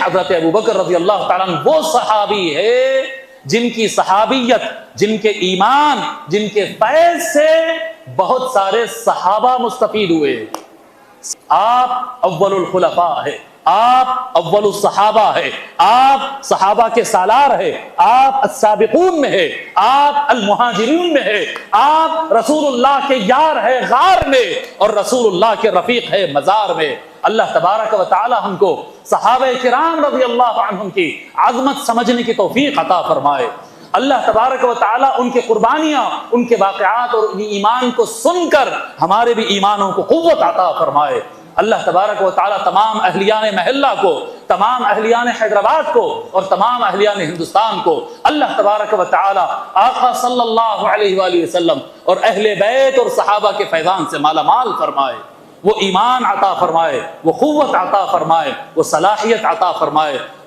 حضرت ابوبکر رضی اللہ تعالیٰ عنہ وہ صحابی ہے جن کی صحابیت، جن کے ایمان، جن کے فیض سے بہت سارے صحابہ مستفید ہوئے۔ آپ اول الخلفاء ہے، آپ اول الصحابہ ہے، آپ صحابہ کے سالار ہے، آپ السابقون میں ہے، آپ المہاجرین میں ہے، آپ رسول اللہ کے یار ہے غار میں اور رسول اللہ کے رفیق ہے مزار میں۔ اللہ تبارک و تعالی ہم کو صحابہ کرام رضی اللہ عنہم کی عظمت سمجھنے کی توفیق عطا فرمائے۔ اللہ تبارک و تعالی ان کے قربانیاں، ان کے واقعات اور ایمان کو سن کر ہمارے بھی ایمانوں کو قوت عطا فرمائے۔ اللہ تبارک و تعالی تمام اہلیان محلہ کو، تمام اہلیان حیدرآباد کو اور تمام اہلیان ہندوستان کو اللہ تبارک و تعالی آقا صلی اللہ علیہ وآلہ وسلم اور اہل بیت اور صحابہ کے فیضان سے مالا مال فرمائے، وہ ایمان عطا فرمائے، وہ قوت عطا فرمائے، وہ صلاحیت عطا فرمائے۔